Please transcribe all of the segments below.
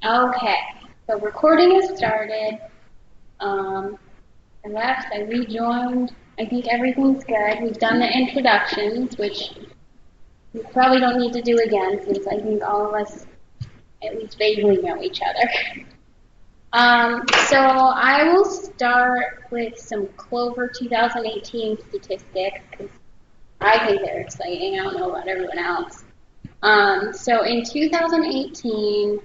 Okay, so recording has started. I left, I rejoined. I think everything's good. We've done the introductions, which we probably don't need to do again since I think all of us at least vaguely know each other. So I will start with some Clover 2018 statistics because I think they're exciting. I don't know about everyone else. So in 2018,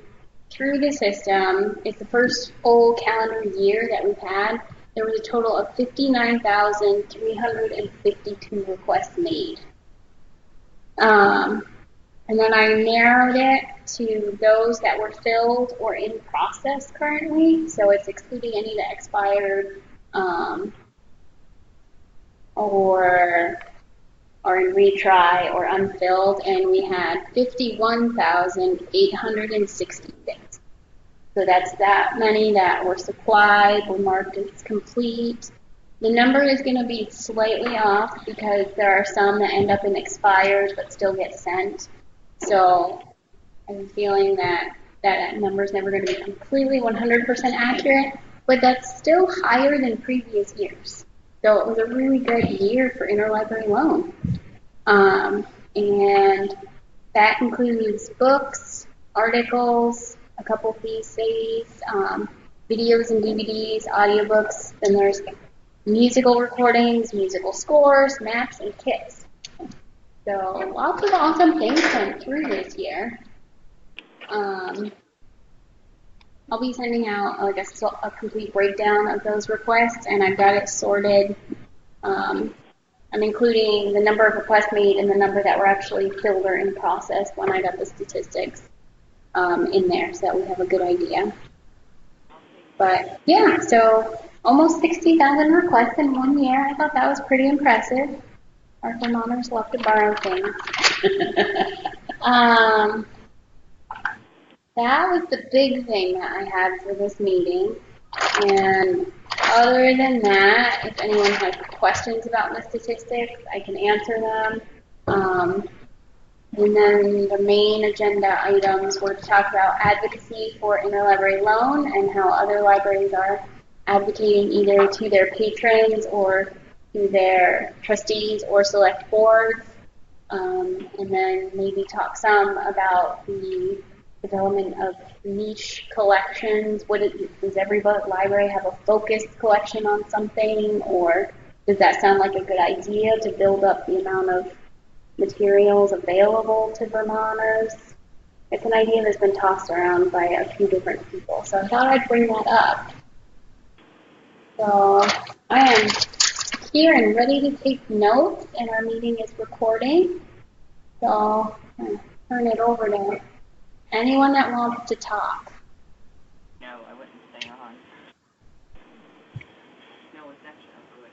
through the system, it's the first full calendar year that we've had. There was a total of 59,352 requests made. And then I narrowed it to those that were filled or in process currently. So it's excluding any that expired or are in retry or unfilled. And we had 51,866. So that's that many that were supplied, were marked as complete. The number is going to be slightly off because there are some that end up in expires but still get sent. So I'm feeling that that number is never going to be completely 100% accurate, but that's still higher than previous years. So it was a really good year for interlibrary loan. And that includes books, articles, a couple theses, videos and DVDs, audiobooks, then there's musical recordings, musical scores, maps, and kits. So lots of awesome things went through this year. I'll be sending out like a complete breakdown of those requests, and I've got it sorted. I'm including the number of requests made and the number that were actually filled or in process when I got the statistics in there so that we have a good idea. But yeah, so almost 60,000 requests in 1 year. I thought that was pretty impressive. Our Vermonters love to borrow things. That was the big thing that I had for this meeting. And other than that, if anyone has questions about the statistics, I can answer them. And then the main agenda items were to talk about advocacy for interlibrary loan and how other libraries are advocating either to their patrons or to their trustees or select boards. And then maybe talk some about the development of niche collections. Does every library have a focused collection on something, or does that sound like a good idea to build up the amount of materials available to Vermonters? It's an idea that's been tossed around by a few different people, so I thought I'd bring that up. So I am here and ready to take notes, and our meeting is recording. So I'm going to turn it over to anyone that wants to talk. No, I wouldn't stay on. No, it's actually not good.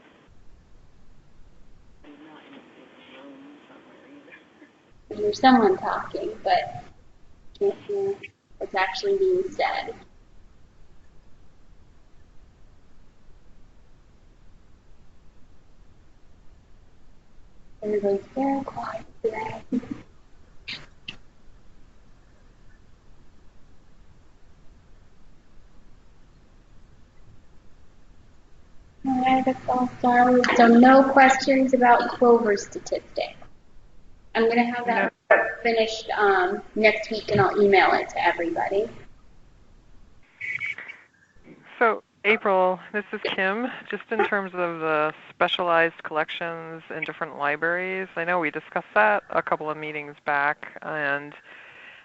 I'm not in a big room somewhere either. There's someone talking, but can't hear what's actually being said. Everybody's very quiet today. All right, let's all start with so no questions about Clover statistics. I'm going to have that finished next week, and I'll email it to everybody. So, April, this is Kim. Just in terms of the specialized collections in different libraries, I know we discussed that a couple of meetings back, and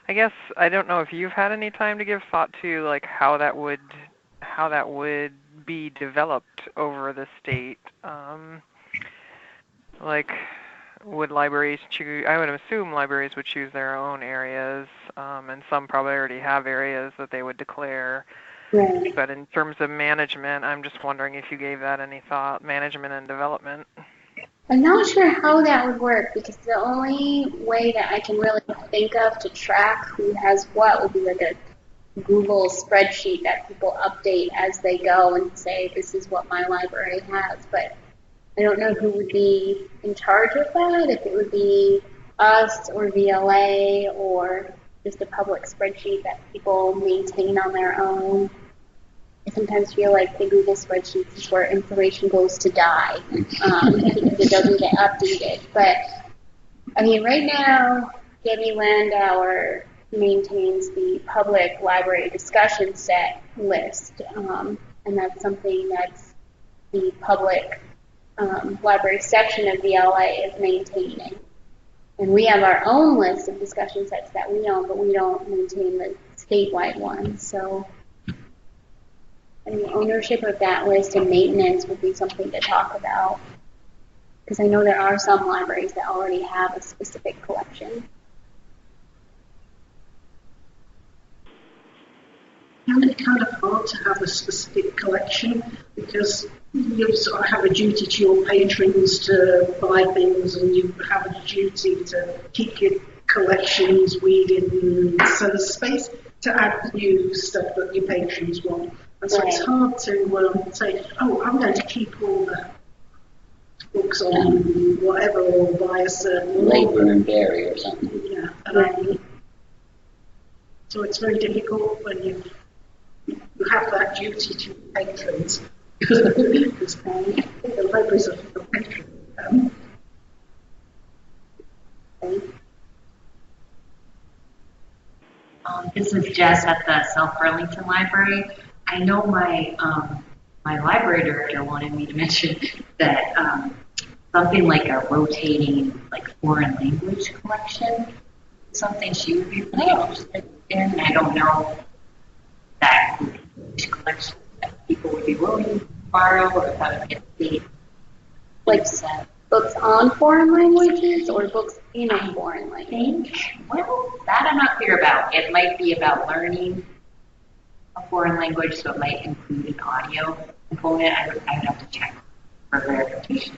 I guess I don't know if you've had any time to give thought to like how that would be developed over the state. Like, would libraries choose? I would assume libraries would choose their own areas, and some probably already have areas that they would declare. Right. But in terms of management, I'm just wondering if you gave that any thought, management and development. I'm not sure how that would work because the only way that I can really think of to track who has what would be like a Google spreadsheet that people update as they go and say, this is what my library has. But I don't know who would be in charge of that, if it would be us or VLA or just a public spreadsheet that people maintain on their own. I sometimes feel like the Google spreadsheets is where information goes to die because it doesn't get updated. But I mean, right now, Debbie Landauer maintains the public library discussion set list, and that's something that's the public library section of VLA is maintaining. And we have our own list of discussion sets that we own, but we don't maintain the statewide one. So I mean, ownership of that list and maintenance would be something to talk about. Because I know there are some libraries that already have a specific collection. And it kind of hard to have a specific collection because you sort of have a duty to your patrons to buy things, and you have a duty to keep your collections weeded, and so there's space to add new stuff that your patrons want. And so it's hard to say, oh, I'm going to keep all the books on whatever, or buy a certain labor and bury or something. Yeah. So it's very difficult when you have that duty to patrons, because the libraries are for patrons. This is Jess at the South Burlington Library. I know my my library director wanted me to mention that something like a rotating like foreign language collection, something she would be really interested in. I don't know that collection that people would be willing to borrow, or if that would get paid. Like books on foreign languages or books in a foreign language? Well, that I'm not clear about. It might be about learning a foreign language, so it might include an audio component. I would have to check for verification.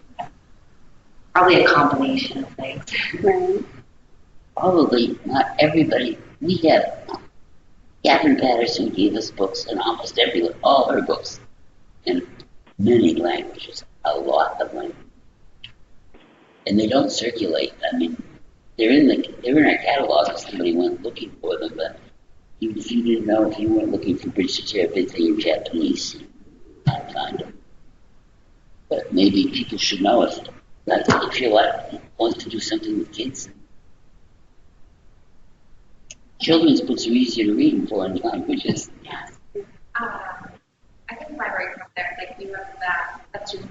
Probably a combination of things. Right. Probably not everybody. We have Catherine Patterson gave us books in almost all her books in many languages, a lot of languages. And they don't circulate. I mean, they're in our catalog if somebody went looking for them, but even if you didn't know, if you weren't looking for British everything in Japanese, you can't find them. But maybe people should know if you're want to do something with kids. Children's books are easier to read in foreign languages. Yes. I think libraries up there, like you have that, that's just,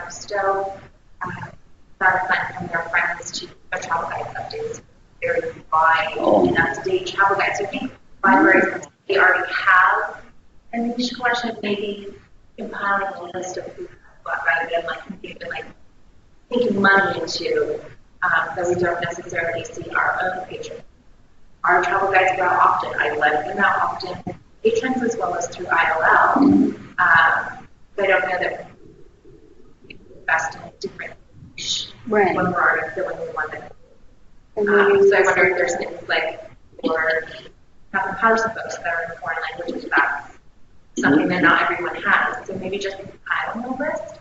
still that fun from their friends to their travel guides updates, very wide and up-to-date travel guides. So I think libraries, they already have an English collection, maybe compiling a list of who rather than like taking money into that we don't necessarily see our own patrons. Our travel guides go out often. I let them out often. Patrons as well as through ILL. But I don't know that we invest in a different niche when we're already filling the one that. So I wonder if there's things like for comparison books that are in foreign languages, that's something that not everyone has. So maybe just compiling a list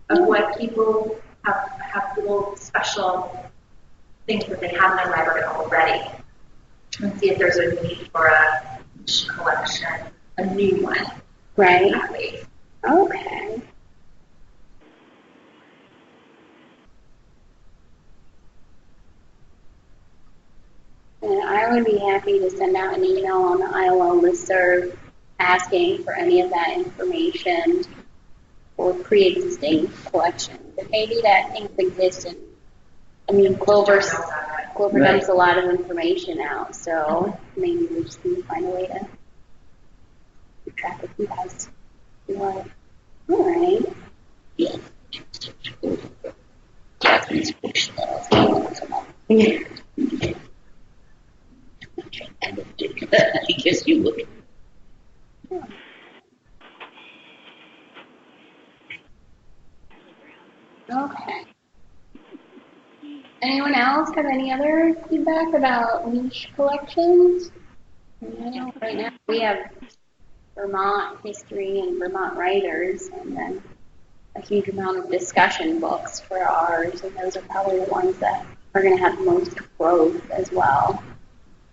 of what people have little special things that they have in their library already. And see if there's a need for a collection, a new one. Right. Okay. And I would be happy to send out an email on the ILL listserv asking for any of that information for pre-existing collections. But maybe that things exist in, I mean, Clover dumps a lot of information out, so maybe we just need to find a way to keep track of who has what. All right. Yeah. Japanese books. Yeah. I guess you would. Okay. Anyone else have any other feedback about niche collections? I know right now we have Vermont history and Vermont writers, and then a huge amount of discussion books for ours, and those are probably the ones that are going to have the most growth as well.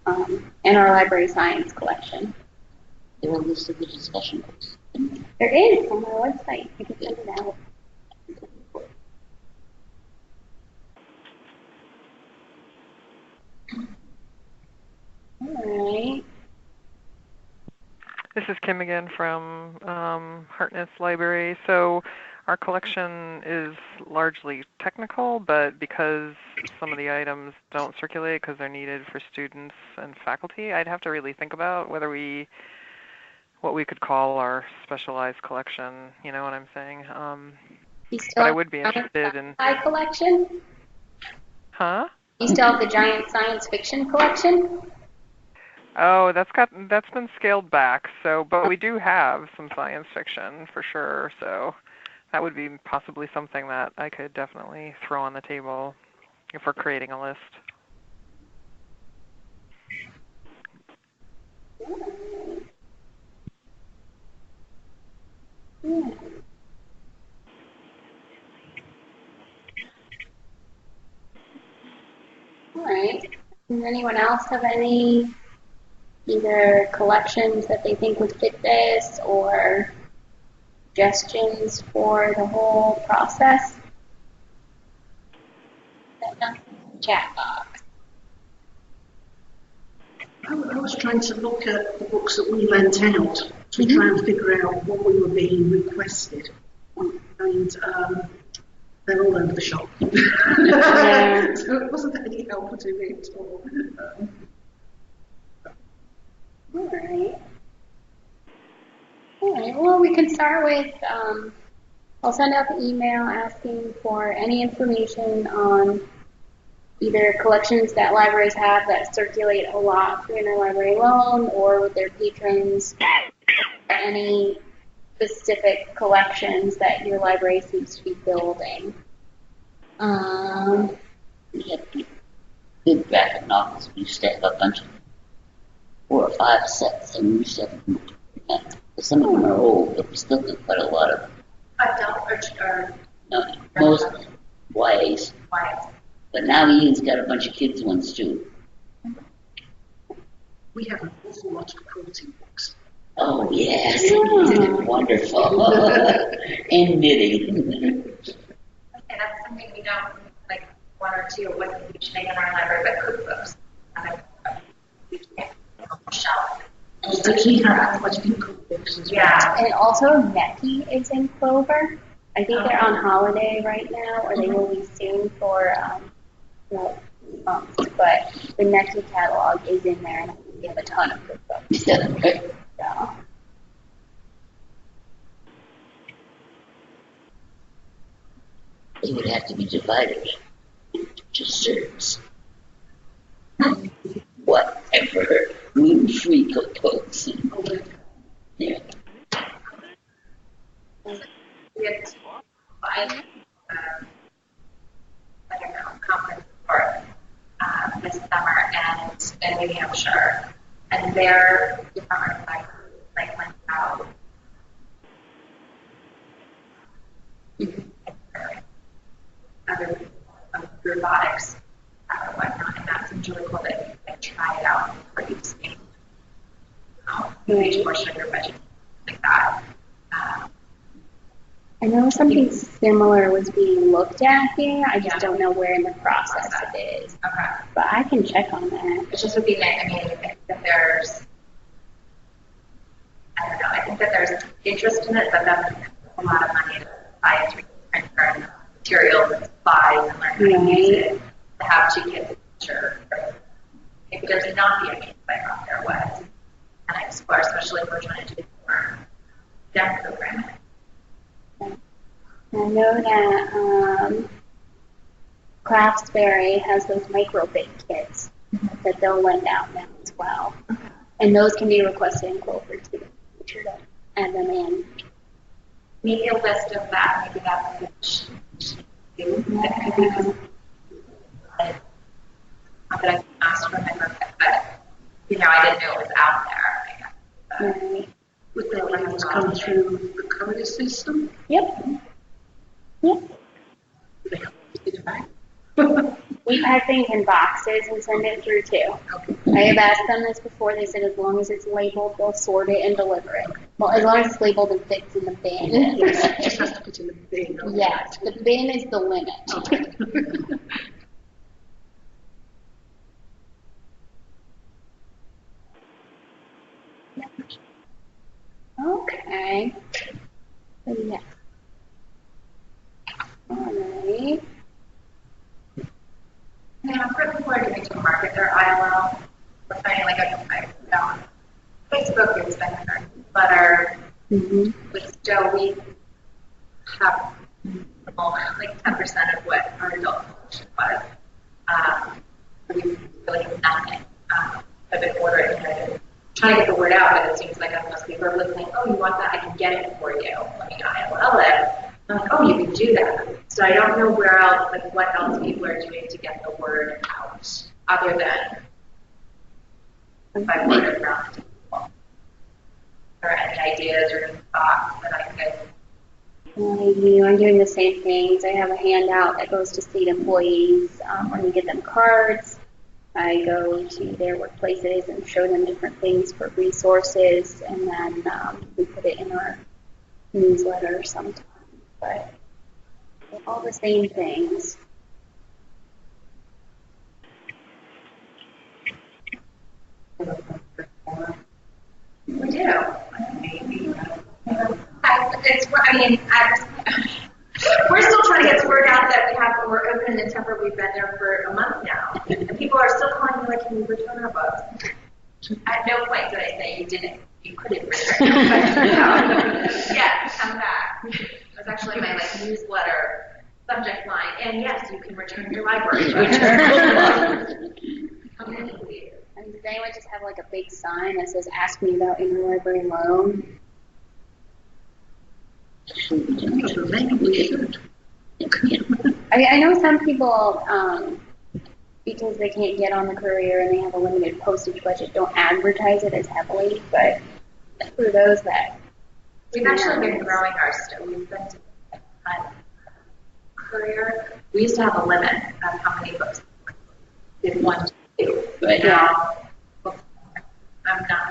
and our library science collection. There are a list of the discussion books. There is on our website. You can send it out. All right. This is Kim again from Hartnett's Library. So our collection is largely technical, but because some of the items don't circulate because they're needed for students and faculty, I'd have to really think about what we could call our specialized collection. You know what I'm saying? You still But I have would be the interested in. sci collection? Huh? You still have the giant science fiction collection? Oh, that's been scaled back. So, but we do have some science fiction for sure. So that would be possibly something that I could definitely throw on the table if we're creating a list. Yeah. All right. Does anyone else have any either collections that they think would fit this or suggestions for the whole process? Chat box. I was trying to look at the books that we lent out to try and figure out what we were being requested. And they're all over the shop. So it wasn't any help to me at all. All right. All right. Well, we can start with, I'll send out the email asking for any information on either collections that libraries have that circulate a lot through interlibrary loan or with their patrons, any specific collections that your library seems to be building. We had big graphic novels. We used to have a bunch of 4 or 5 sets, and we used to have some of them are old, but we still get quite a lot of them. Adult or No, most YAs. YAs. But now Ian's got a bunch of kids ones too. We have an awful lot of quilting books. Oh yes, wonderful. And knitting. And that's something we don't, like 1 or 2 wasn't functioning in our library, but cookbooks. We can't shelf. We have quite a few cookbooks as well. Yeah. And also Necky is in Clover. I think they're on holiday right now, or they will be soon for months. But the Necky catalog is in there, and I think they have a ton of cookbooks. So. They would have to be divided into serves. Whatever. Gluten-free cookbooks. Yeah. We had 5, I don't know, conference for this summer and in New Hampshire. And their department of library went out other robotics or whatnot, and that seems really cool that you can try it out for each state. Each portion of your budget, like that. I know something similar was being looked at here. I just don't know where in the process it is. Okay. But I can check on that. It just would be nice. I mean, I think that there's, I don't know, I think that there's interest in it, but that's a lot of money to buy a 3D printer and materials and supplies and learn how to use it. To have 2 kids in the future. Maybe there's not the interest I thought there was. And I explore, especially if we're trying to do more STEM programming. I know that Craftsberry has those microbit kits that they'll lend out now as well. And those can be requested in Clover too. Be sure to add them in. Maybe a list of that, maybe that's a good do. That could be not that I asked to remember, but I didn't know it was out there, I guess. Right. Would they be able to come through the courier system? Yep. Yep. Would they have to get it back? We pack things in boxes and send it through too. I have asked them this before. They said as long as it's labeled, they'll sort it and deliver it. Well, as long as it's labeled and fits in the bin. It just has to fit in the bin. Yes, the bin is the limit. Okay. Okay. So yeah. All right. Now, for people who are doing to market their ILL, we're finding like Facebook is better, but with Stowe, we have like 10% of what our adult collection was. We really have nothing. I've been ordering it, trying to get the word out, but it seems like most people are listening, oh, you want that? I can get it for you. Let me ILL it. I'm like, oh, you can do that. So I don't know where else, like what else people are doing to get the word out, other than by word of mouth. Or any ideas or any thoughts that I could. I'm doing the same things. I have a handout that goes to state employees when we give them cards. I go to their workplaces and show them different things for resources, and then we put it in our newsletter sometimes. But all the same things. We do. Maybe. We're still trying to get the word out that we're open in September. We've been there for a month now, and people are still calling me like, "Can you return our books?" At no point did I say you couldn't return. Yes, come back. It was actually my newsletter subject line, and yes, you can return your library. And does anyone just have like a big sign that says "Ask me about interlibrary loan"? I know some people, because they can't get on the courier and they have a limited postage budget, don't advertise it as heavily, but for those that... We've actually been growing our stuff. We've been to courier. We used to have a limit of how many books we did 1 to 2. But now, I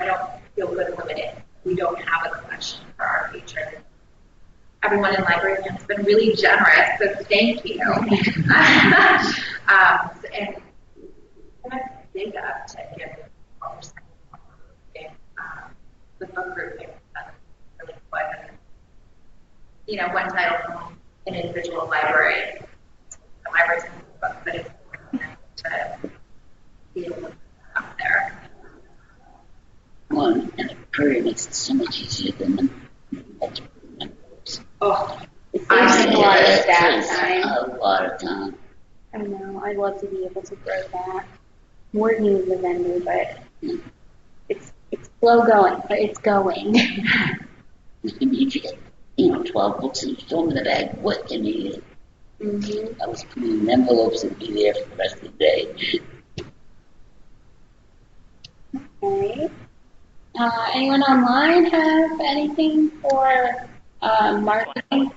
don't feel good limited. We don't have a collection for our patrons. Everyone in library has been really generous, so thank you. And a big uptick in what we're saying the book group thing. Really quick. One title from an individual library. The library's in the book, but it's to be able to put out there. One, and a courier makes it so much easier than the Oh, it saves a lot of staff time. A lot of time. I know. I'd love to be able to grow that. I'm working with the vendor, but it's slow going, but it's going. If you get, 12 books and you throw them in the bag, what can you do? I was putting in envelopes and be there for the rest of the day. Okay. Anyone online have anything for marketing?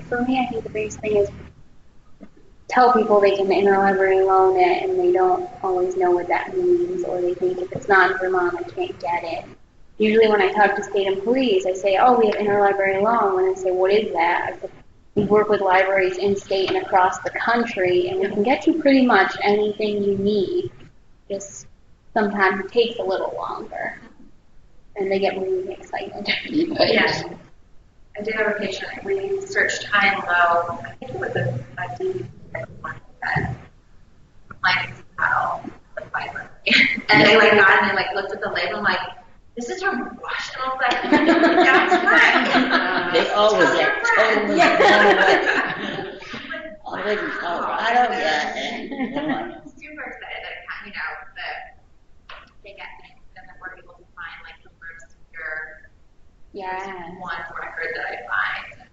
For me, I think the biggest thing is tell people they can interlibrary loan it, and they don't always know what that means, or they think if it's not in Vermont, I can't get it. Usually when I talk to state employees, I say, oh, we have interlibrary loan, and I say, what is that? I said, we work with libraries in state and across the country, and we can get you pretty much anything you need. Just sometimes it takes a little longer, and they get really excited. Yes. I did have a patient. We searched high and low. I think it was a DVD that compliance battle with library. And they got and they looked at the label. I'm like, this is from Washington. I was like, that's right. They always have totally already Colorado, yeah. Super excited that that they get things and that we're able to find the most secure. One record that I find.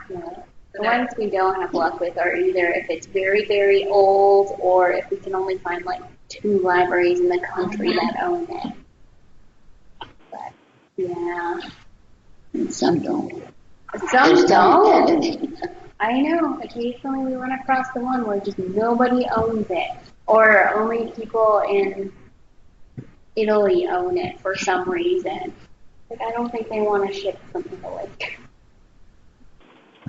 Yeah. The ones we don't have luck with are either if it's very, very old, or if we can only find 2 libraries in the country that own it. Yeah. And some don't. Some There's don't. some- I know. Occasionally we run across the one where just nobody owns it, or only people in Italy own it for some reason. Like I don't think they want to ship from Italy.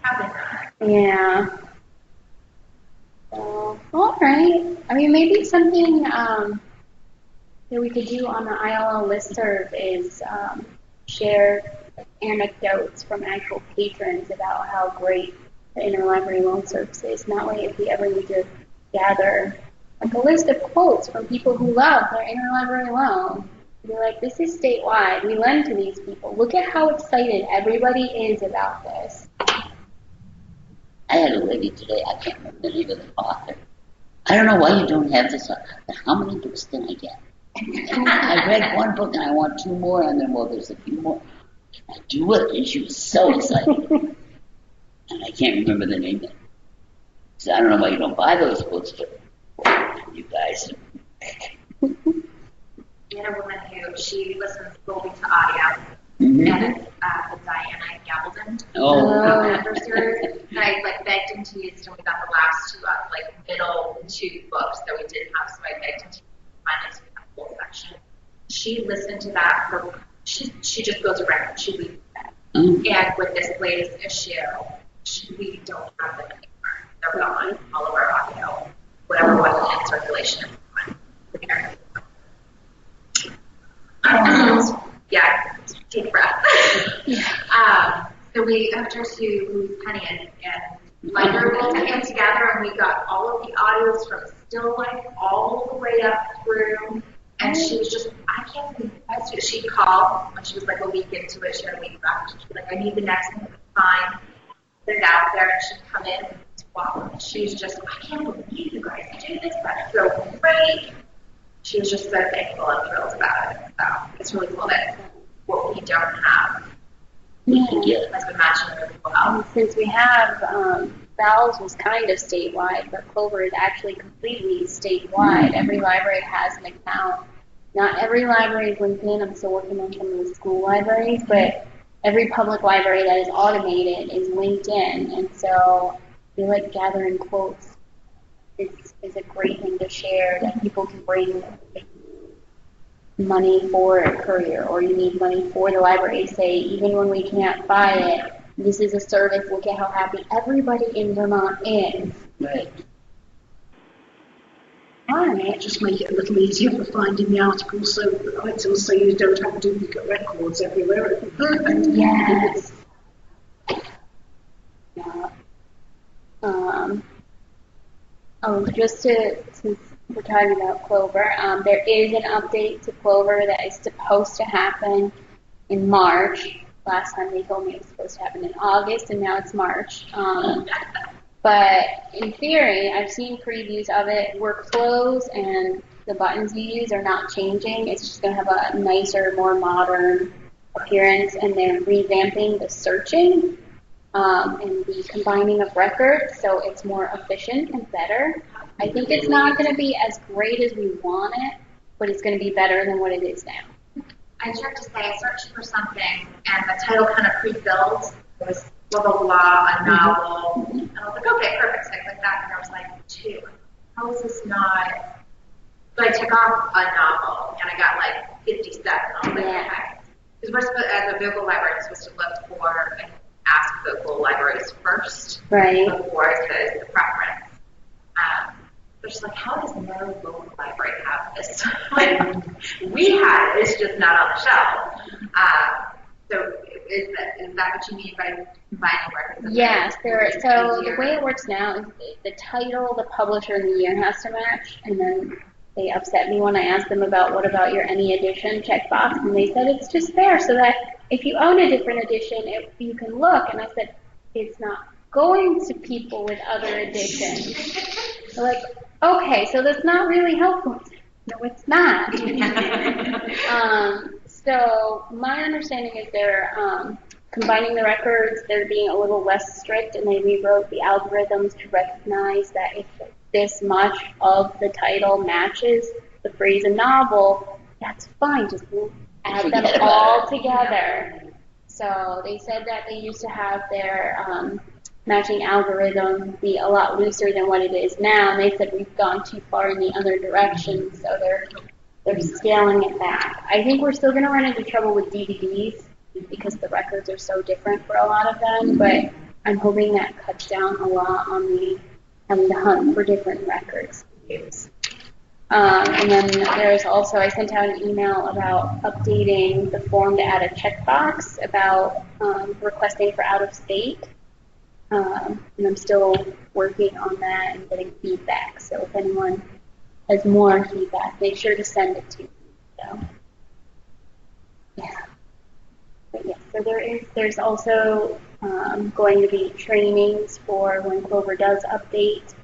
Probably not. Yeah. So, all right. I mean, maybe something that we could do on the ILL listserv is share anecdotes from actual patrons about how great the interlibrary loan service is. And that way, if we ever need to gather like a list of quotes from people who love their interlibrary loan, be like, this is statewide. We lend to these people. Look at how excited everybody is about this. I had a lady today, I can't remember the name of the author. I don't know why you don't have this on. How many books can I get? I read one book and I want 2 more, and then, well, there's a few more. I do it, and she was so excited. And I can't remember the name of it. So I don't know why you don't buy those books, but you guys. We had a woman who, she listens solely to audio. Mm-hmm. And it's the Diana Gabaldon Oh. anniversary. And I like begged him to use it, and we got the last 2 middle 2 books that we didn't have, so I begged him to find it in that whole section. She listened to that for, she just goes around, she leaves that. Mm-hmm. And with this latest issue, we don't have them anymore. They're gone, all of our audio, whatever was in circulation is gone. Yeah, take a breath. So we, after to lose Penny and library will came together, and we got all of the audios from Still Life all the way up through. And she was just, I can't believe it. She called when she was like a week into it. She had a week left. She was like, I need the next one. Fine. Put it out there, and she'd come in and swap. And she was just, I can't believe you guys do this. That's so great. She was just so thankful and thrilled about it. So it's really cool that what we don't have has been matching really well. Since we have, Val's was kind of statewide, but Clover is actually completely statewide. Every library has an account. Not every library is linked in. I'm still working on some of the school libraries, but every public library that is automated is linked in. And so I feel like gathering quotes is a great thing to share, that people can bring money for a courier, or you need money for the library. Say, even when we can't buy it, this is a service. Look at how happy everybody in Vermont is. Right. All right. Just make it a little easier for finding the articles, so the items, so you don't have duplicate records everywhere. It'd be perfect. Yes. Yeah. Just since we're talking about Clover, there is an update to Clover that is supposed to happen in March. Last time they told me it was supposed to happen in August, and now it's March. But in theory, I've seen previews of it. Workflows and the buttons you use are not changing. It's just going to have a nicer, more modern appearance, and they're revamping the searching and the combining of records, so it's more efficient and better. I think it's not going to be as great as we want it, but it's going to be better than what it is now. I just have to say, I searched for something, and the title kind of pre-filled. It was blah, blah, blah, a novel. And I was like, okay, perfect. So I clicked that, and there was like 2. How is this not? So I took off a novel, and I got like 57. I was like, okay. Because we're supposed, as a Google library, we're supposed to look for and ask Google libraries first. Right. Before the preference. But she's like, how does no local library have this? Like, we had it, it's just not on the shelf. So is that what you mean by combining records? Yes, so the way it works now is the title, the publisher, and the year has to match, and then they upset me when I asked them about what about your any edition checkbox, and they said it's just there so that if you own a different edition, you can look, and I said, it's not going to people with other editions. They're like, okay, so that's not really helpful. No, it's not. So my understanding is they're combining the records, they're being a little less strict, and they rewrote the algorithms to recognize that if this much of the title matches the phrase a novel, that's fine. Just add Forget them about all it. together. So they said that they used to have their matching algorithm be a lot looser than what it is now, and they said we've gone too far in the other direction, so they're scaling it back. I think we're still going to run into trouble with DVDs because the records are so different for a lot of them, but I'm hoping that cuts down a lot on the having to hunt for different records to use. And then there's also, I sent out an email about updating the form to add a checkbox about requesting for out of state. And I'm still working on that and getting feedback. So if anyone has more feedback, make sure to send it to me. So, yeah. But yeah, so there's also going to be trainings for when Clover does update,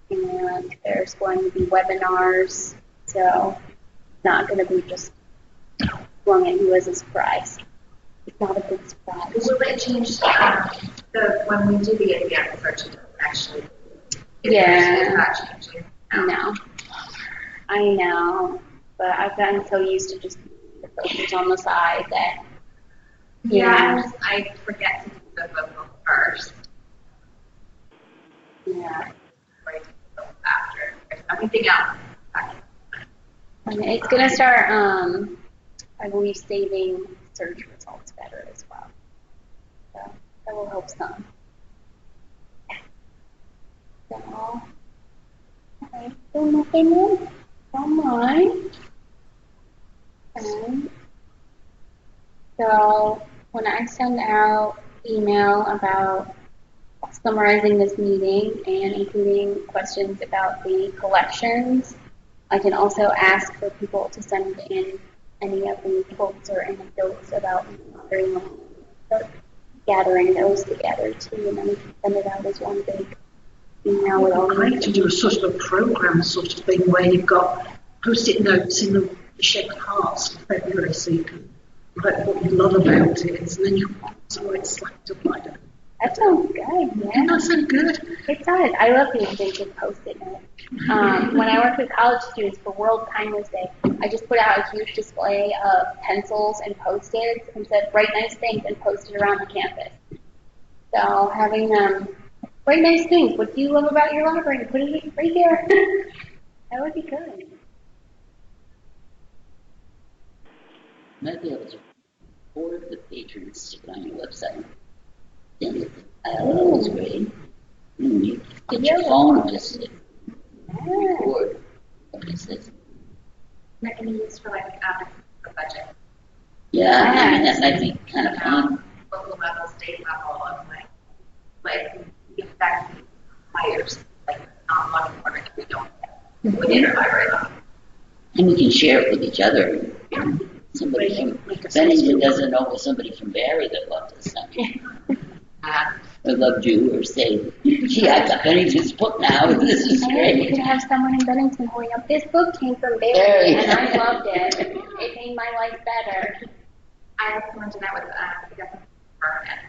and there's going to be webinars. So it's not going to be just flung at you as a surprise. It's not a big surprise. Will it change when we do the advanced search, it doesn't actually? Yeah. Is that changing? No. I know, but I've gotten so used to just the filters on the side that. Yeah, I forget to do the vocal first. Yeah. Right, after. There's everything else. And it's going to start, I believe, saving search results better as well. So that will help some. So, okay, so nothing more on mine. Okay. So when I send out email about summarizing this meeting and including questions about the collections, I can also ask for people to send in any of the quotes or anecdotes about gathering those together too, and then we can send it out as one big email with all the I'd like to do a sort of a program sort of thing where you've got post-it notes in the shape of hearts for February, so you can write what you love about it, and then you so it's slapped up like that. That sounds good, yeah. Doesn't that sound good? It does. I love the basic post-it notes. When I worked with college students for World Kindness Day, I just put out a huge display of pencils and post-its and said, write nice things and post it around the campus. So having them write nice things. What do you love about your library? Put it right there. That would be good. Might be able to forward the patrons to put on your website. Send it. Oh, that's great. You get your phone and just record what it says. That can be used for like the budget. Yeah, I mean, that might be kind of fun. Local level, state level, and like affect hires, like not one corner that we don't get within our library level. And we can share it with each other. Somebody from Bennington doesn't know with somebody from Barry that loved this. I loved you, or say, gee, I got Bennington's book now. This is great. You could have someone in Bennington holding up, this book came from Barry, and I loved it. It made my life better. I have someone do that with Vernon.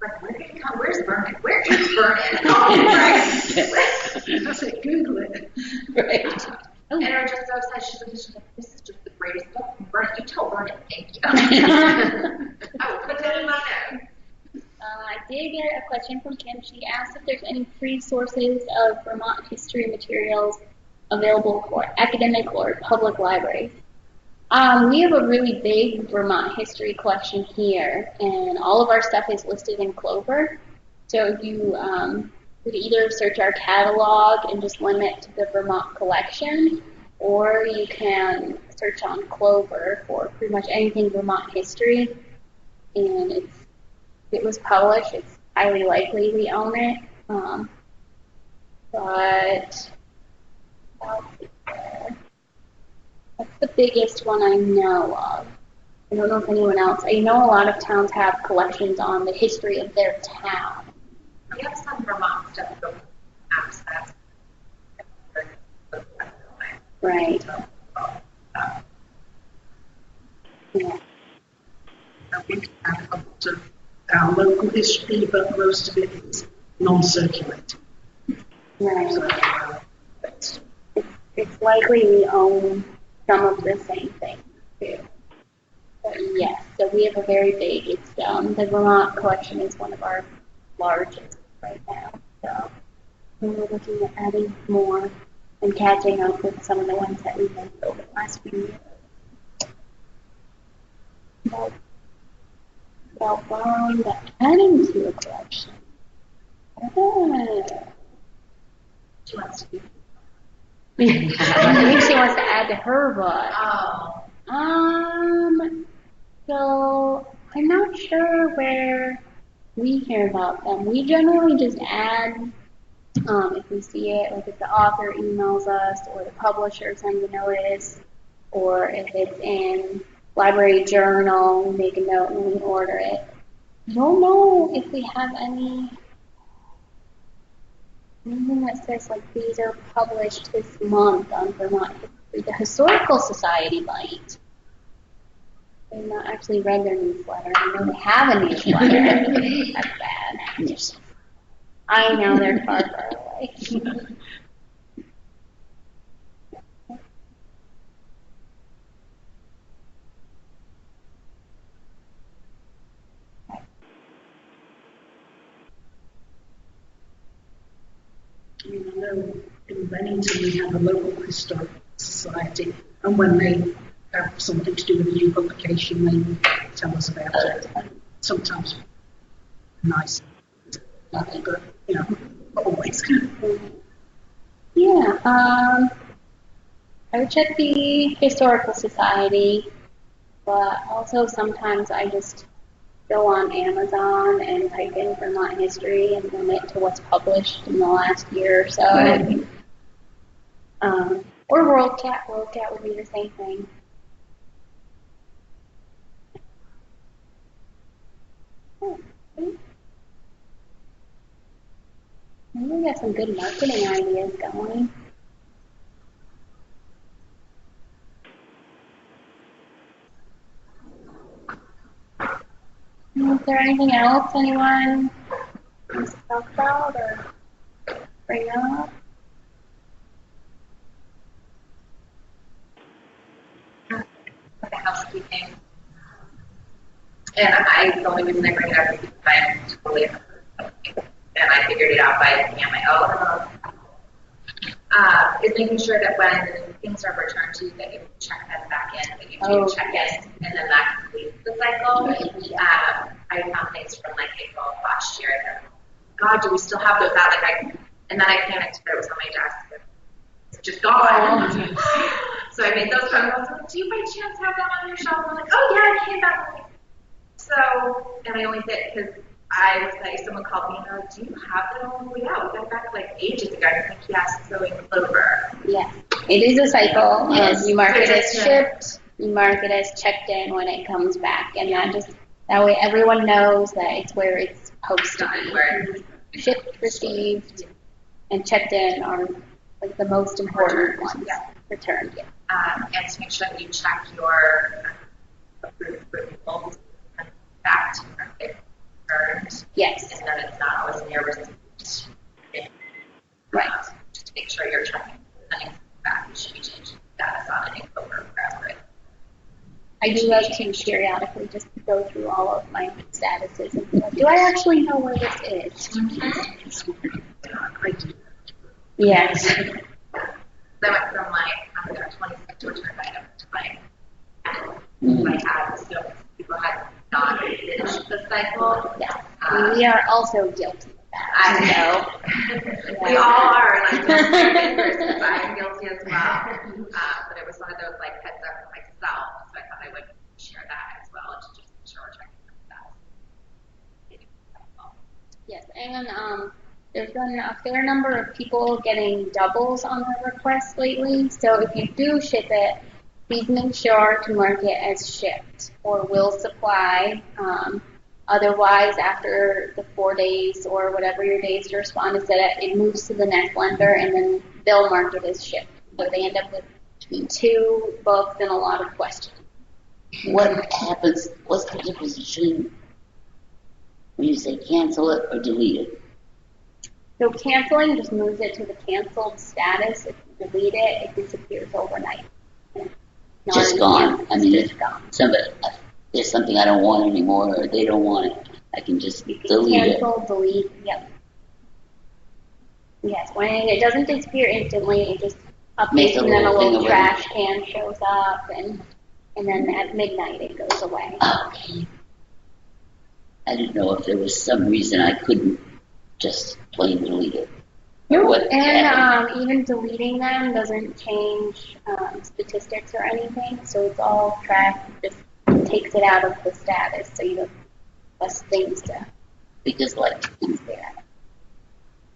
Like, where did it come? Where's Vernon? Where is Vernon? Oh, right. That's it, Google it. Right. And I'm just so excited. She's like, this is just the greatest book. Vernon, you tell Vernon, thank you. I will put that in my notes. I did get a question from Kim. She asked if there's any free sources of Vermont history materials available for academic or public libraries. We have a really big Vermont history collection here, and all of our stuff is listed in Clover. So if you could either search our catalog and just limit to the Vermont collection, or you can search on Clover for pretty much anything Vermont history, and if it was published, it's highly likely we own it. But that's the biggest one I know of. I don't know if anyone else. I know a lot of towns have collections on the history of their town. We have some Vermont stuff to access. Right. Yeah. We have a lot of our local history, but most of it is non-circulating. Right. So, It's likely we own some of the same things too. But yes, so we have a very big, it's, the Vermont collection is one of our largest right now. So we're looking at adding more and catching up with some of the ones that we've made over the last few years. About borrowing the adding to a collection. She wants to be. I think she wants to add to her book. Oh. So I'm not sure where we hear about them. We generally just add, if we see it, like if the author emails us or the publisher sends a notice, or if it's in library journal, we make a note and we order it. I don't know if we have anything that says like these are published this month on Vermont History. The Historical Society might. I've not actually read their newsletter. I know they have a newsletter. That's bad. Yes. I know they're far, far away. I mean, I know in Bennington we have a local historical society, and when they have something to do with a new publication, they tell us about it. Sometimes nice, but you know, not always. Yeah, I would check the Historical Society, but also sometimes I just go on Amazon and type in Vermont history and limit to what's published in the last year or so. Right. Or WorldCat. WorldCat would be the same thing. Maybe we got some good marketing ideas going. Is there anything else anyone wants to talk about or bring up? For the housekeeping. And I, the only reason I bring it up is because I'm totally, and I figured it out by looking at my own. Is making sure that when things are returned to you, that you check them back in, that you do check in, and then that completes the cycle. I found things from like April of last year that, God, do we still have those out? And then I panicked that it was on my desk. It's just gone. So I made those phone calls. Like, do you by chance have them on your shelf? I'm like, oh yeah, I came back. So, and I only did because I was like, someone called me and they're like, do you have them all the way out? We got back like ages ago. I was like, yes, so in Clover. Yeah, it is a cycle. Yes. You mark it as Yeah. shipped, you mark it as checked in when it comes back, and that way everyone knows that it's where it's supposed to be. Where Shipped, received, and checked in are like the most important ones. Yeah. Returned, yeah. And to make sure that you check your approved renewals back to where they returned. Yes. And then it's not always in your receipt. Right. Just to make sure you're checking sending back. You should be changing status on it over wherever it. I do like to periodically just go through all of my statuses and be like, do I actually know where this is? I do. Yes. I went from my 26 returned items to my ad. So people had not finished the cycle. Yeah. We are also guilty of that. I know. We all are, like, because I'm guilty as well. But it was one of those, like, heads up for myself, so I thought I would share that as well, to just make sure we're checking that. Yes, and there's been a fair number of people getting doubles on their requests lately. So if you do ship it, please make sure to mark it as shipped or will supply. Otherwise, after the 4 days or whatever your days to respond is set, it moves to the next lender, and then they'll mark it as shipped. So they end up with 2 books and a lot of questions. What happens? What's the difference between when you say cancel it or delete it? So canceling just moves it to the canceled status. If you delete it, it disappears overnight. Just gone. I mean, it's just gone. somebody, there's something I don't want anymore, or they don't want it, I can just You can delete it. cancel, delete, yep. Yes, when it doesn't disappear instantly, it just Makes updates a and then a little thing little of trash can shows up and then at midnight it goes away. Okay. I didn't know if there was some reason I couldn't just plain delete it. Or what happened. And even deleting them doesn't change statistics or anything, so it's all tracked, just takes it out of the status, so you have less things to Because like, stare at.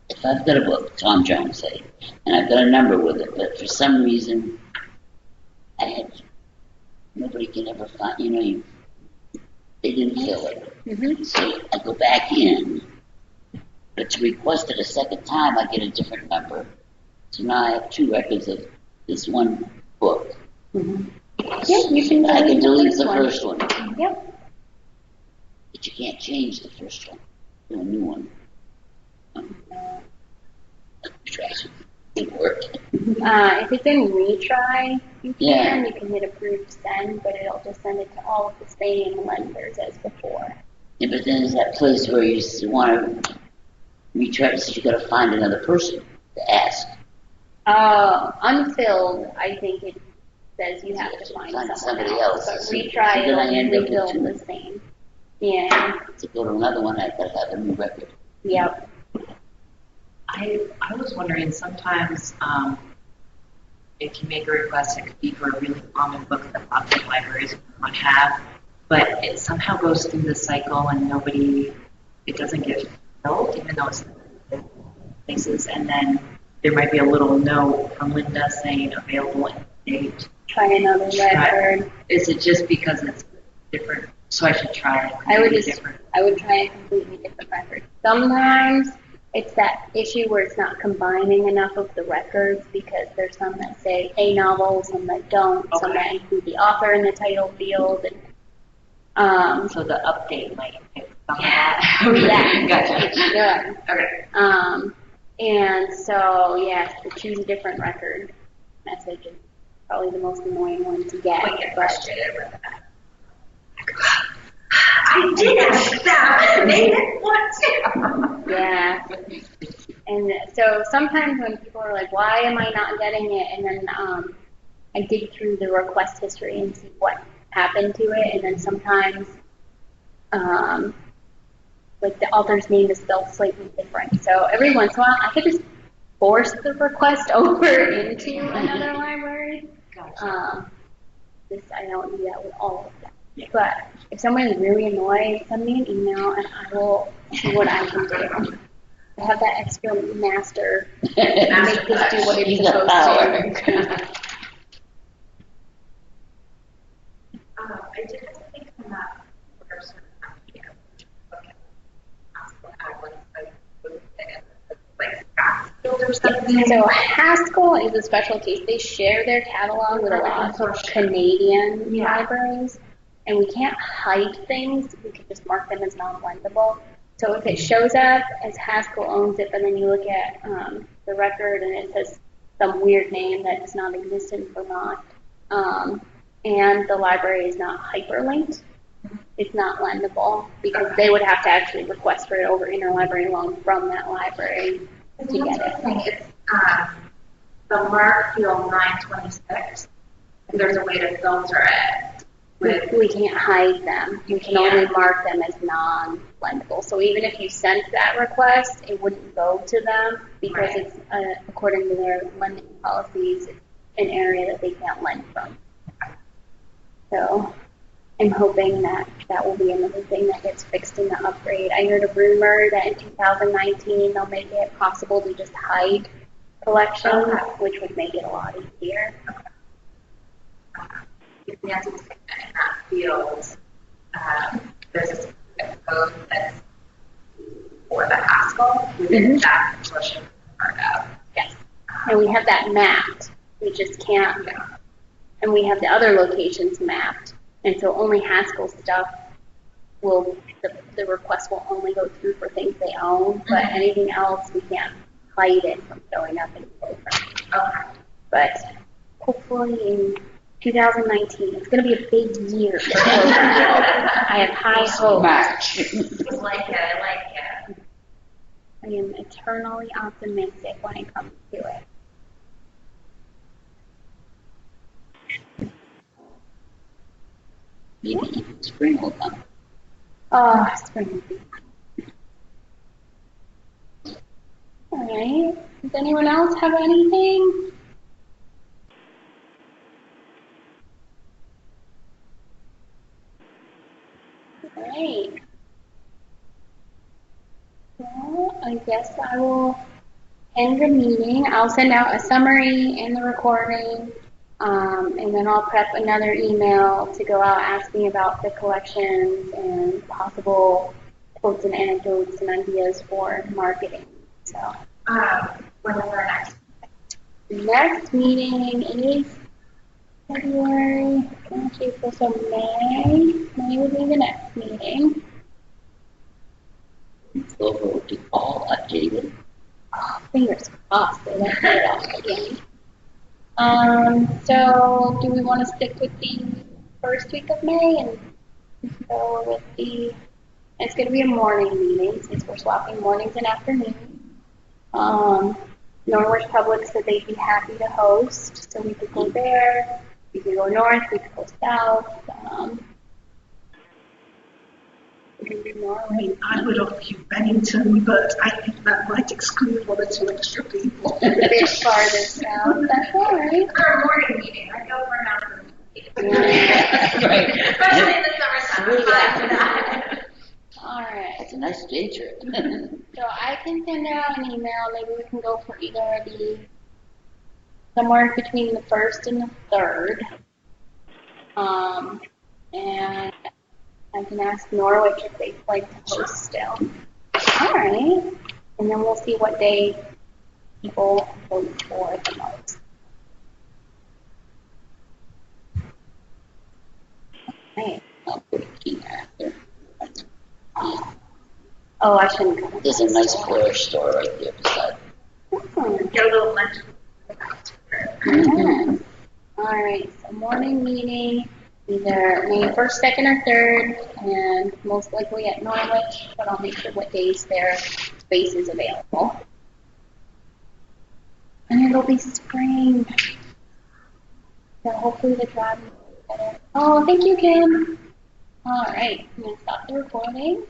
if I've got a book, Tom Jones say, and I've got a number with it, but for some reason, nobody can ever find, they didn't fill it. Mm-hmm. So I go back in, but to request it a second time, I get a different number. So now I have 2 records of this one book. Mm-hmm. Yep, you can I can delete the one. first one, Yep. but you can't change the first one to a new one. Didn't work. If it's in retry, you Yeah. can hit approve send, but it'll just send it to all of the same lenders as before. Yeah, but then there's that place where you want to retry, so you got to find another person to ask. Unfilled, I think it says you have to find somebody else. But So retry, then I end it'll up rebuild with the same. Yeah. to go to another one, I've got to have a new record. Yep. I was wondering sometimes if you make a request, it could be for a really common book that lots of libraries might have, but it somehow goes through the cycle and it doesn't get filled, even though it's in places, and then there might be a little note from Linda saying available in date. Try another record. Is it just because it's different? So I should try it. I would different. try a completely different record. Sometimes it's that issue where it's not combining enough of the records because there's some that say a novel, some that don't, some that include the author in the title field. And, so the update might pick some of yeah. that. Gotcha. Gotcha. Good. Okay. And so, yes, to choose a different record message is probably the most annoying one to get. I get frustrated with that. I did ask them, and they didn't want to. Yeah. And so sometimes when people are like, why am I not getting it? And then I dig through the request history and see what happened to it. And then sometimes, like the author's name is spelled slightly different. So every once in a while, I could just force the request over into another library. Gotcha. I don't do that with all of them. Yeah. But if someone is really annoyed, send me an email and I will see what I can do. I have that extra master to make this do what it's supposed to. I did have something come up for sort of here. Okay. Like Scottsfield or something. So Haskell is a special case. They share their catalog with a lot of Canadian libraries, and we can't hide things. We can just mark them as non-blendable. So if it shows up as Haskell owns it, but then you look at the record and it says some weird name that does not exist in Vermont, and the library is not hyperlinked, it's not lendable because they would have to actually request for it over interlibrary loan from that library to get it. It's the Mark Field 926. There's a way to filter it. We can't hide them. We can only mark them as non-blendable. So even if you sent that request, it wouldn't go to them because it's, according to their lending policies, it's an area that they can't lend from. So I'm hoping that will be another thing that gets fixed in the upgrade. I heard a rumor that in 2019 they'll make it possible to just hide collections, which would make it a lot easier. If we have to stick that in that field, there's a specific code that's for the Haskell within that portion part of. Yes. And we have that mapped. We just can't. And we have the other locations mapped. And so only Haskell stuff the request will only go through for things they own, but anything else we can't hide it from showing up in the program. Okay. But hopefully in 2019. It's going to be a big year. For I have high hopes. March. I like it. I like it. I am eternally optimistic when it comes to it. Maybe even spring will come. Oh, spring will be. All right. Does anyone else have anything? All right. Well, I guess I will end the meeting. I'll send out a summary and the recording, and then I'll prep another email to go out asking about the collections and possible quotes and anecdotes and ideas for marketing. So, When is our next meeting is February, March, April, so May. May will be the next meeting. Silver will be all updated. Oh, fingers crossed they don't get it off again. So do we want to stick with the first week of May and go with the, it's going to be a morning meeting since we're swapping mornings and afternoons. Norwich Public said they'd be happy to host, so we could go there. We could go north, we could go south. We can do I Norwich. mean, I would offer you Bennington, but I think that might exclude one or two extra people. A bit farther south, that's all right. Our morning meeting. I go for an afternoon meeting. Right. Especially in the summertime. I'm fine for that. All right. That's a nice day trip. So I can send out an email. Maybe we can go for either the somewhere between the 1st and the 3rd. And I can ask Norwich if they'd like to host still. All right. And then we'll see what day people vote for the most. Okay. I'll put a key after. Oh, I shouldn't come. There's a nice flourish store right there beside. Get a little lunch. Mhm. All right, so morning meeting, either May 1st, 2nd, or 3rd, and most likely at Norwich, but I'll make sure what days their space is available. And it'll be spring. So hopefully the drive will be better. Oh, thank you, Kim. All right, I'm going to stop the recording.